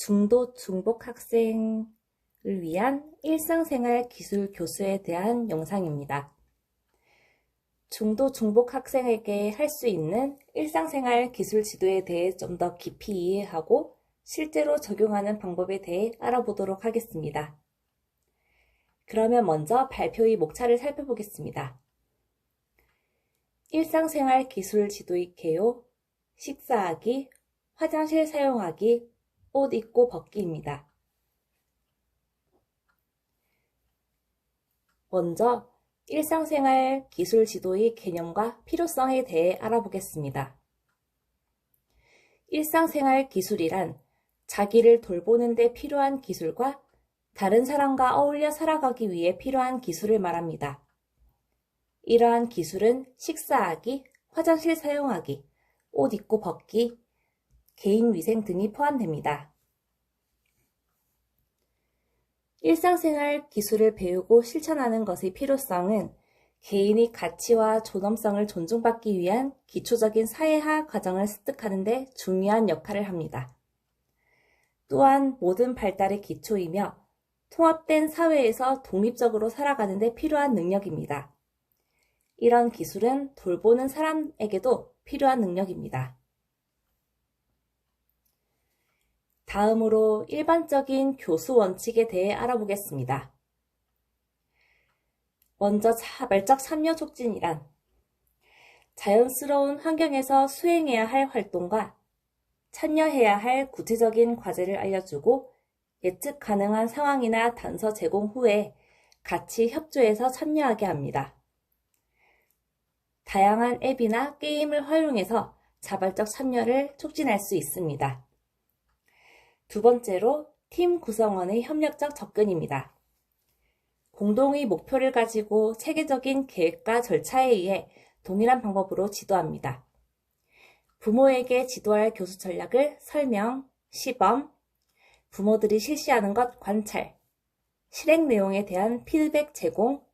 중도 중복 학생을 위한 일상생활 기술 교수에 대한 영상입니다. 중도 중복 학생에게 할 수 있는 일상생활 기술 지도에 대해 좀 더 깊이 이해하고 실제로 적용하는 방법에 대해 알아보도록 하겠습니다. 그러면 먼저 발표의 목차를 살펴보겠습니다. 일상생활 기술 지도의 개요, 식사하기, 화장실 사용하기, 옷 입고 벗기입니다. 먼저 일상생활 기술 지도의 개념과 필요성에 대해 알아보겠습니다. 일상생활 기술이란 자기를 돌보는 데 필요한 기술과 다른 사람과 어울려 살아가기 위해 필요한 기술을 말합니다. 이러한 기술은 식사하기, 화장실 사용하기, 옷 입고 벗기, 개인 위생 등이 포함됩니다. 일상생활 기술을 배우고 실천하는 것의 필요성은 개인의 가치와 존엄성을 존중받기 위한 기초적인 사회화 과정을 습득하는 데 중요한 역할을 합니다. 또한 모든 발달의 기초이며 통합된 사회에서 독립적으로 살아가는 데 필요한 능력입니다. 이런 기술은 돌보는 사람에게도 필요한 능력입니다. 다음으로 일반적인 교수 원칙에 대해 알아보겠습니다. 먼저 자발적 참여 촉진이란 자연스러운 환경에서 수행해야 할 활동과 참여해야 할 구체적인 과제를 알려주고 예측 가능한 상황이나 단서 제공 후에 같이 협조해서 참여하게 합니다. 다양한 앱이나 게임을 활용해서 자발적 참여를 촉진할 수 있습니다. 두 번째로 팀 구성원의 협력적 접근입니다. 공동의 목표를 가지고 체계적인 계획과 절차에 의해 동일한 방법으로 지도합니다. 부모에게 지도할 교수 전략을 설명, 시범, 부모들이 실시하는 것 관찰, 실행 내용에 대한 피드백 제공,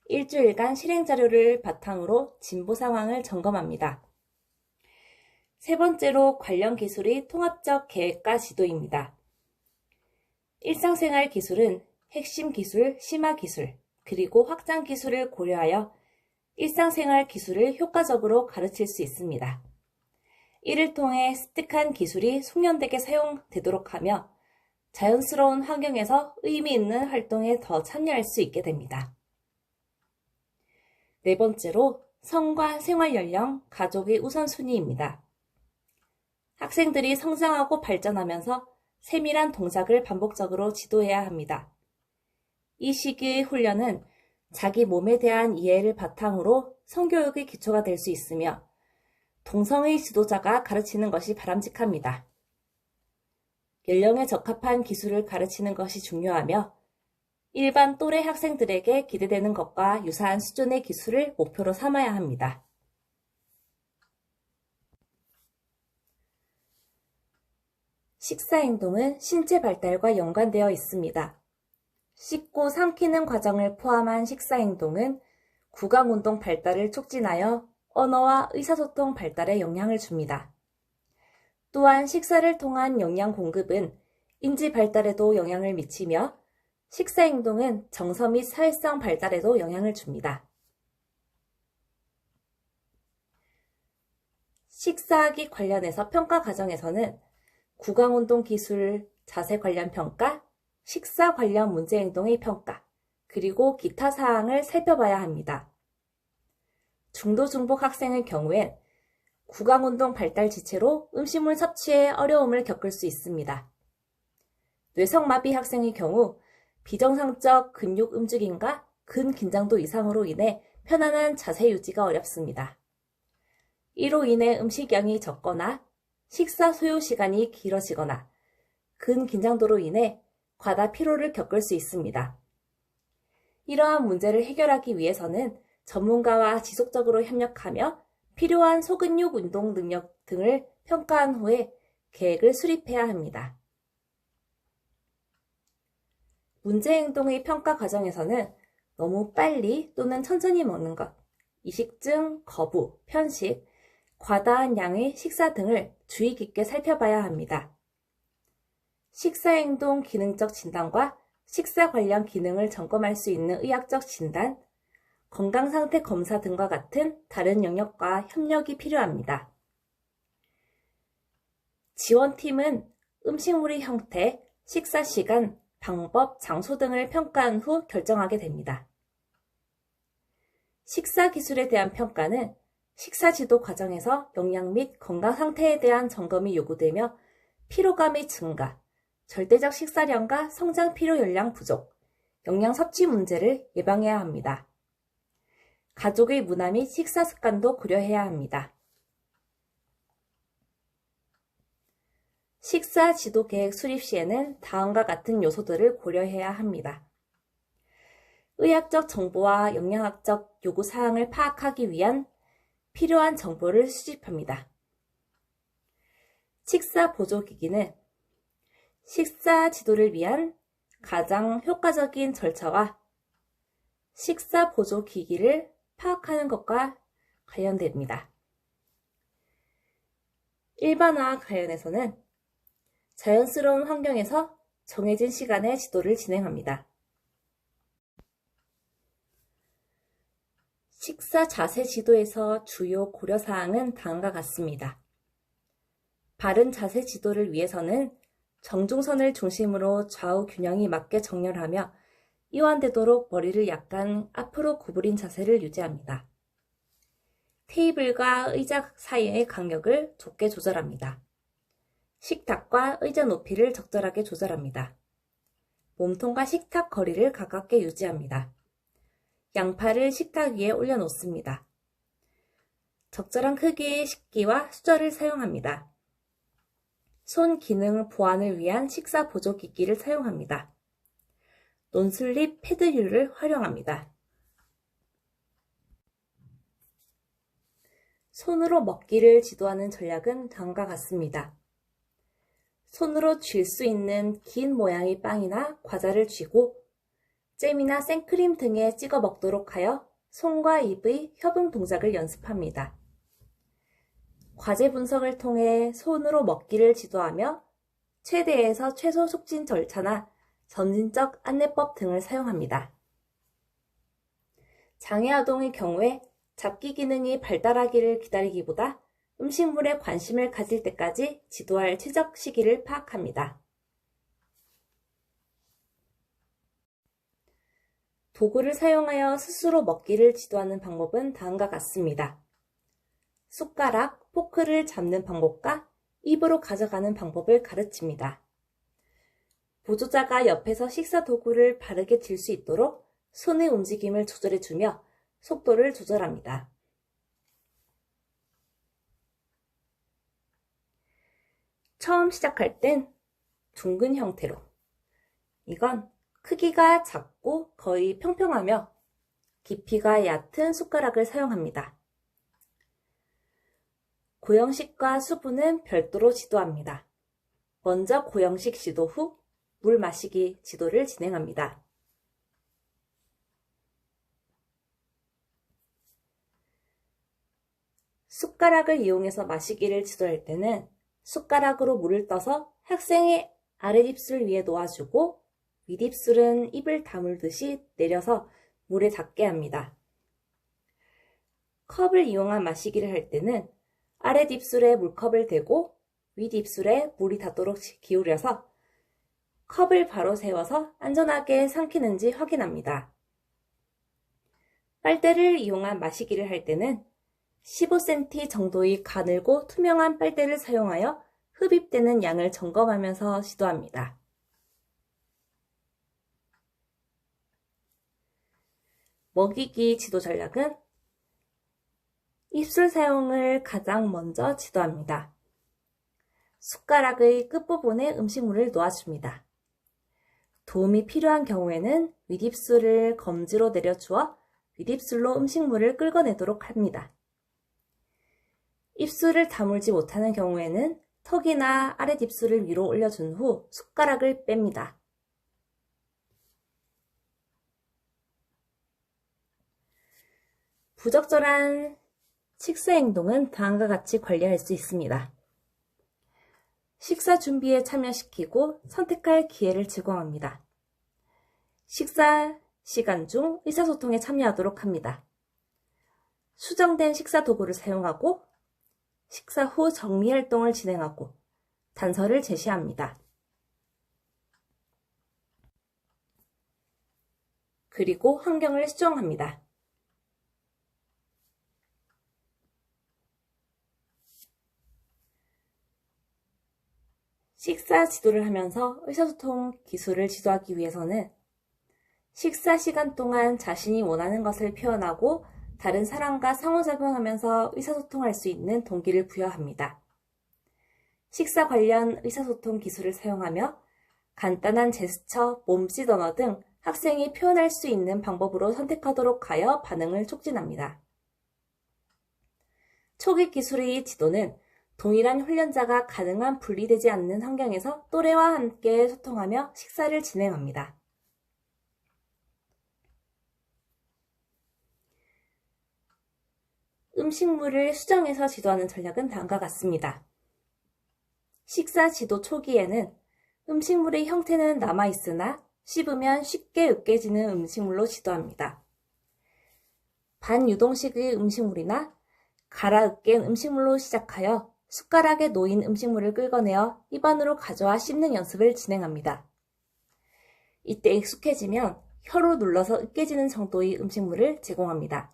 일주일간 실행 자료를 바탕으로 진보 상황을 점검합니다. 세 번째로 관련 기술의 통합적 계획과 지도입니다. 일상생활 기술은 핵심 기술, 심화 기술, 그리고 확장 기술을 고려하여 일상생활 기술을 효과적으로 가르칠 수 있습니다. 이를 통해 습득한 기술이 숙련되게 사용되도록 하며 자연스러운 환경에서 의미 있는 활동에 더 참여할 수 있게 됩니다. 네 번째로 성과 생활 연령, 가족의 우선순위입니다. 학생들이 성장하고 발전하면서 세밀한 동작을 반복적으로 지도해야 합니다. 이 시기의 훈련은 자기 몸에 대한 이해를 바탕으로 성교육의 기초가 될 수 있으며 동성의 지도자가 가르치는 것이 바람직합니다. 연령에 적합한 기술을 가르치는 것이 중요하며 일반 또래 학생들에게 기대되는 것과 유사한 수준의 기술을 목표로 삼아야 합니다. 식사 행동은 신체 발달과 연관되어 있습니다. 씹고 삼키는 과정을 포함한 식사 행동은 구강운동 발달을 촉진하여 언어와 의사소통 발달에 영향을 줍니다. 또한 식사를 통한 영양 공급은 인지 발달에도 영향을 미치며 식사 행동은 정서 및 사회성 발달에도 영향을 줍니다. 식사하기 관련해서 평가 과정에서는 구강운동 기술, 자세 관련 평가, 식사 관련 문제 행동의 평가, 그리고 기타 사항을 살펴봐야 합니다. 중도 중복 학생의 경우엔 구강운동 발달 지체로 음식물 섭취에 어려움을 겪을 수 있습니다. 뇌성마비 학생의 경우 비정상적 근육 움직임과 근긴장도 이상으로 인해 편안한 자세 유지가 어렵습니다. 이로 인해 음식량이 적거나 식사 소요 시간이 길어지거나 근긴장도로 인해 과다 피로를 겪을 수 있습니다. 이러한 문제를 해결하기 위해서는 전문가와 지속적으로 협력하며 필요한 소근육 운동 능력 등을 평가한 후에 계획을 수립해야 합니다. 문제 행동의 평가 과정에서는 너무 빨리 또는 천천히 먹는 것, 이식증, 거부, 편식, 과다한 양의 식사 등을 주의 깊게 살펴봐야 합니다. 식사행동 기능적 진단과 식사 관련 기능을 점검할 수 있는 의학적 진단, 건강상태 검사 등과 같은 다른 영역과 협력이 필요합니다. 지원팀은 음식물의 형태, 식사 시간, 방법, 장소 등을 평가한 후 결정하게 됩니다. 식사 기술에 대한 평가는 식사 지도 과정에서 영양 및 건강 상태에 대한 점검이 요구되며 피로감의 증가, 절대적 식사량과 성장 필요 열량 부족, 영양 섭취 문제를 예방해야 합니다. 가족의 문화 및 식사 습관도 고려해야 합니다. 식사 지도 계획 수립 시에는 다음과 같은 요소들을 고려해야 합니다. 의학적 정보와 영양학적 요구사항을 파악하기 위한 필요한 정보를 수집합니다. 식사 보조기기는 식사 지도를 위한 가장 효과적인 절차와 식사 보조기기를 파악하는 것과 관련됩니다. 일반화와 관련해서는 자연스러운 환경에서 정해진 시간에 지도를 진행합니다. 식사 자세 지도에서 주요 고려사항은 다음과 같습니다. 바른 자세 지도를 위해서는 정중선을 중심으로 좌우 균형이 맞게 정렬하며 이완되도록 머리를 약간 앞으로 구부린 자세를 유지합니다. 테이블과 의자 사이의 간격을 좁게 조절합니다. 식탁과 의자 높이를 적절하게 조절합니다. 몸통과 식탁 거리를 가깝게 유지합니다. 양팔을 식탁 위에 올려놓습니다. 적절한 크기의 식기와 수저를 사용합니다. 손 기능 보완을 위한 식사 보조기기를 사용합니다. 논슬립 패드류를 활용합니다. 손으로 먹기를 지도하는 전략은 다음과 같습니다. 손으로 쥘 수 있는 긴 모양의 빵이나 과자를 쥐고 잼이나 생크림 등에 찍어 먹도록 하여 손과 입의 협응 동작을 연습합니다. 과제 분석을 통해 손으로 먹기를 지도하며 최대에서 최소 촉진 절차나 점진적 안내법 등을 사용합니다. 장애아동의 경우에 잡기 기능이 발달하기를 기다리기보다 음식물에 관심을 가질 때까지 지도할 최적 시기를 파악합니다. 도구를 사용하여 스스로 먹기를 지도하는 방법은 다음과 같습니다. 숟가락, 포크를 잡는 방법과 입으로 가져가는 방법을 가르칩니다. 보조자가 옆에서 식사 도구를 바르게 들 수 있도록 손의 움직임을 조절해주며 속도를 조절합니다. 처음 시작할 땐 둥근 형태로, 이건 크기가 작고 거의 평평하며 깊이가 얕은 숟가락을 사용합니다. 고형식과 수분은 별도로 지도합니다. 먼저 고형식 지도 후 물 마시기 지도를 진행합니다. 숟가락을 이용해서 마시기를 지도할 때는 숟가락으로 물을 떠서 학생의 아랫입술 위에 놓아주고 윗입술은 입을 다물듯이 내려서 물에 닿게 합니다. 컵을 이용한 마시기를 할 때는 아랫입술에 물컵을 대고 윗입술에 물이 닿도록 기울여서 컵을 바로 세워서 안전하게 삼키는지 확인합니다. 빨대를 이용한 마시기를 할 때는 15cm 정도의 가늘고 투명한 빨대를 사용하여 흡입되는 양을 점검하면서 지도합니다. 먹이기 지도 전략은 입술 사용을 가장 먼저 지도합니다. 숟가락의 끝부분에 음식물을 놓아줍니다. 도움이 필요한 경우에는 윗입술을 검지로 내려주어 윗입술로 음식물을 끌어내도록 합니다. 입술을 다물지 못하는 경우에는 턱이나 아랫입술을 위로 올려준 후 숟가락을 뺍니다. 부적절한 식사 행동은 다음과 같이 관리할 수 있습니다. 식사 준비에 참여시키고 선택할 기회를 제공합니다. 식사 시간 중 의사소통에 참여하도록 합니다. 수정된 식사 도구를 사용하고 식사 후 정리활동을 진행하고 단서를 제시합니다. 그리고 환경을 수정합니다. 식사 지도를 하면서 의사소통 기술을 지도하기 위해서는 식사 시간 동안 자신이 원하는 것을 표현하고 다른 사람과 상호작용하면서 의사소통할 수 있는 동기를 부여합니다. 식사 관련 의사소통 기술을 사용하며 간단한 제스처, 몸짓 언어 등 학생이 표현할 수 있는 방법으로 선택하도록 하여 반응을 촉진합니다. 초기 기술의 지도는 동일한 훈련자가 가능한 분리되지 않는 환경에서 또래와 함께 소통하며 식사를 진행합니다. 음식물을 수정해서 지도하는 전략은 다음과 같습니다. 식사 지도 초기에는 음식물의 형태는 남아있으나 씹으면 쉽게 으깨지는 음식물로 지도합니다. 반유동식의 음식물이나 갈아 으깬 음식물로 시작하여 숟가락에 놓인 음식물을 긁어내어 입안으로 가져와 씹는 연습을 진행합니다. 이때 익숙해지면 혀로 눌러서 으깨지는 정도의 음식물을 제공합니다.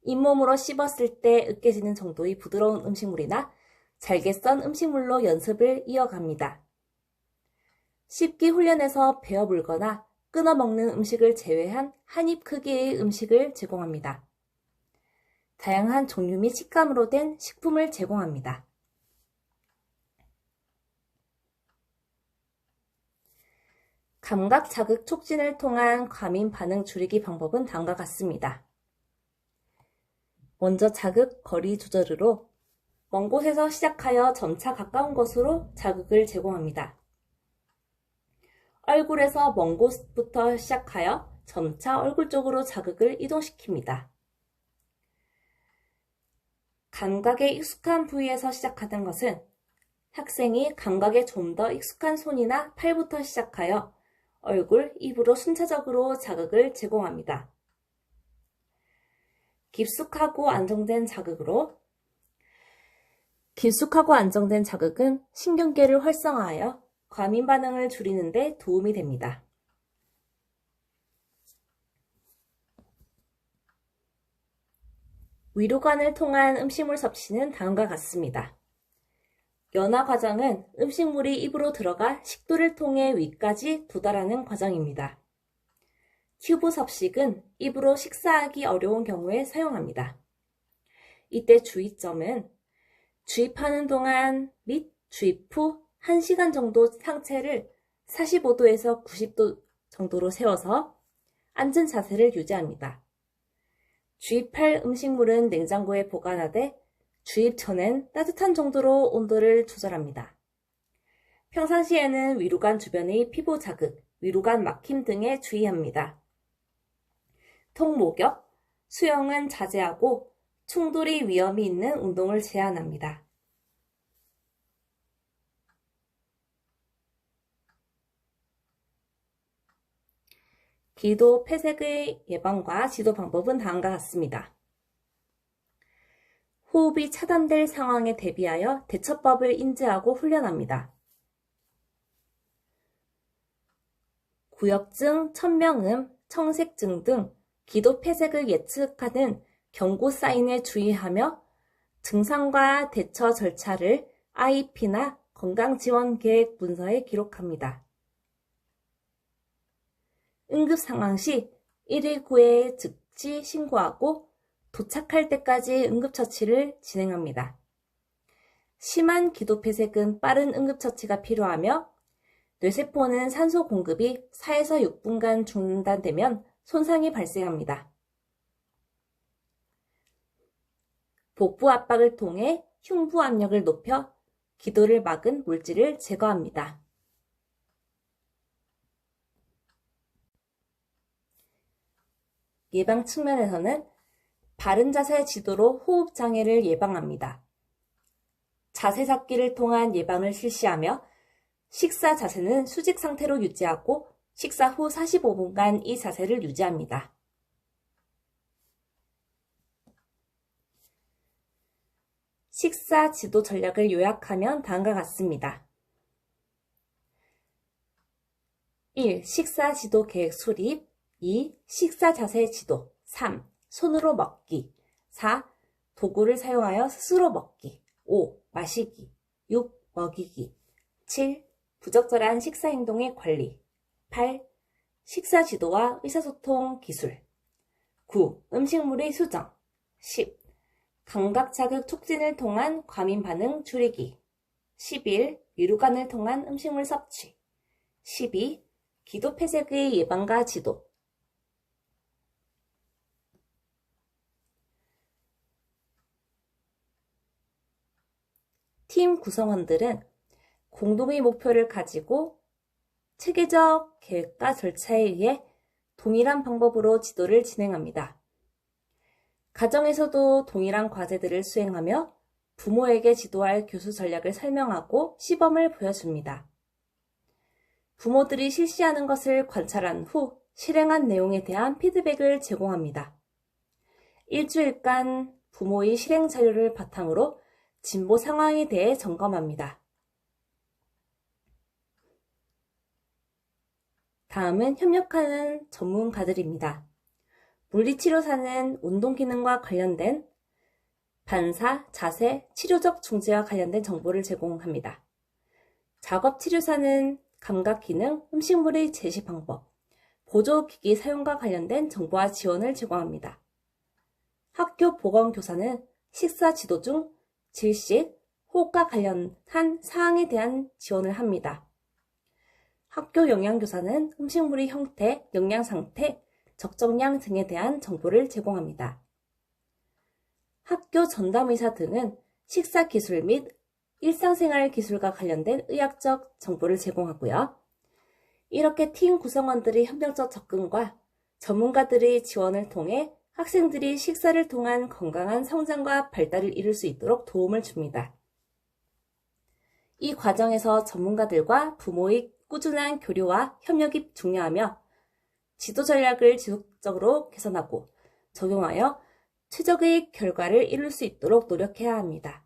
잇몸으로 씹었을 때 으깨지는 정도의 부드러운 음식물이나 잘게 썬 음식물로 연습을 이어갑니다. 씹기 훈련에서 베어 물거나 끊어 먹는 음식을 제외한 한 입 크기의 음식을 제공합니다. 다양한 종류 및 식감으로 된 식품을 제공합니다. 감각 자극 촉진을 통한 과민 반응 줄이기 방법은 다음과 같습니다. 먼저 자극 거리 조절으로 먼 곳에서 시작하여 점차 가까운 곳으로 자극을 제공합니다. 얼굴에서 먼 곳부터 시작하여 점차 얼굴 쪽으로 자극을 이동시킵니다. 감각에 익숙한 부위에서 시작하는 것은 학생이 감각에 좀 더 익숙한 손이나 팔부터 시작하여 얼굴, 입으로 순차적으로 자극을 제공합니다. 깊숙하고 안정된 자극은 신경계를 활성화하여 과민 반응을 줄이는 데 도움이 됩니다. 위로관을 통한 음식물 섭취는 다음과 같습니다. 연화 과정은 음식물이 입으로 들어가 식도를 통해 위까지 도달하는 과정입니다. 튜브 섭식은 입으로 식사하기 어려운 경우에 사용합니다. 이때 주의점은 주입하는 동안 및 주입 후 1시간 정도 상체를 45도에서 90도 정도로 세워서 앉은 자세를 유지합니다. 주입할 음식물은 냉장고에 보관하되 주입 전엔 따뜻한 정도로 온도를 조절합니다. 평상시에는 위로관 주변의 피부 자극, 위로관 막힘 등에 주의합니다. 통목욕, 수영은 자제하고 충돌의 위험이 있는 운동을 제한합니다. 기도 폐색의 예방과 지도 방법은 다음과 같습니다. 호흡이 차단될 상황에 대비하여 대처법을 인지하고 훈련합니다. 구역증, 천명음, 청색증 등 기도 폐색을 예측하는 경고 사인에 주의하며 증상과 대처 절차를 IEP나 건강지원계획 문서에 기록합니다. 응급 상황 시 119에 즉시 신고하고 도착할 때까지 응급처치를 진행합니다. 심한 기도폐색은 빠른 응급처치가 필요하며 뇌세포는 산소 공급이 4에서 6분간 중단되면 손상이 발생합니다. 복부 압박을 통해 흉부 압력을 높여 기도를 막은 물질을 제거합니다. 예방 측면에서는 바른 자세 지도로 호흡 장애를 예방합니다. 자세 잡기를 통한 예방을 실시하며 식사 자세는 수직 상태로 유지하고 식사 후 45분간 이 자세를 유지합니다. 식사 지도 전략을 요약하면 다음과 같습니다. 1. 식사 지도 계획 수립. 2. 식사 자세 지도. 3. 손으로 먹기. 4. 도구를 사용하여 스스로 먹기. 5. 마시기. 6. 먹이기. 7. 부적절한 식사 행동의 관리. 8. 식사 지도와 의사소통 기술. 9. 음식물의 수정. 10. 감각 자극 촉진을 통한 과민 반응 줄이기. 11. 위로간을 통한 음식물 섭취. 12. 기도 폐색의 예방과 지도. 팀 구성원들은 공동의 목표를 가지고 체계적 계획과 절차에 의해 동일한 방법으로 지도를 진행합니다. 가정에서도 동일한 과제들을 수행하며 부모에게 지도할 교수 전략을 설명하고 시범을 보여줍니다. 부모들이 실시하는 것을 관찰한 후 실행한 내용에 대한 피드백을 제공합니다. 일주일간 부모의 실행 자료를 바탕으로 진보 상황에 대해 점검합니다. 다음은 협력하는 전문가들입니다. 물리치료사는 운동기능과 관련된 반사, 자세, 치료적 중재와 관련된 정보를 제공합니다. 작업치료사는 감각기능, 음식물의 제시 방법, 보조기기 사용과 관련된 정보와 지원을 제공합니다. 학교보건교사는 식사 지도 중 질식, 호흡과 관련한 사항에 대한 지원을 합니다. 학교 영양교사는 음식물의 형태, 영양 상태, 적정량 등에 대한 정보를 제공합니다. 학교 전담의사 등은 식사 기술 및 일상생활 기술과 관련된 의학적 정보를 제공하고요. 이렇게 팀 구성원들의 협력적 접근과 전문가들의 지원을 통해 학생들이 식사를 통한 건강한 성장과 발달을 이룰 수 있도록 도움을 줍니다. 이 과정에서 전문가들과 부모의 꾸준한 교류와 협력이 중요하며 지도 전략을 지속적으로 개선하고 적용하여 최적의 결과를 이룰 수 있도록 노력해야 합니다.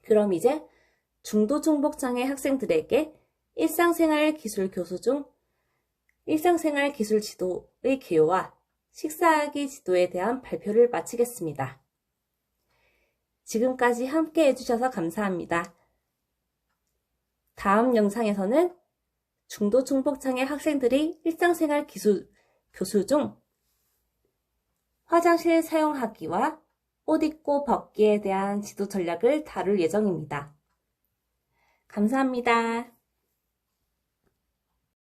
그럼 이제 중도 중복장애 학생들에게 일상생활 기술 교수 중 일상생활 기술 지도의 개요와 식사하기 지도에 대한 발표를 마치겠습니다. 지금까지 함께 해주셔서 감사합니다. 다음 영상에서는 중도 중복장애 학생들이 일상생활 기술 교수 중 화장실 사용하기와 옷 입고 벗기에 대한 지도 전략을 다룰 예정입니다. 감사합니다.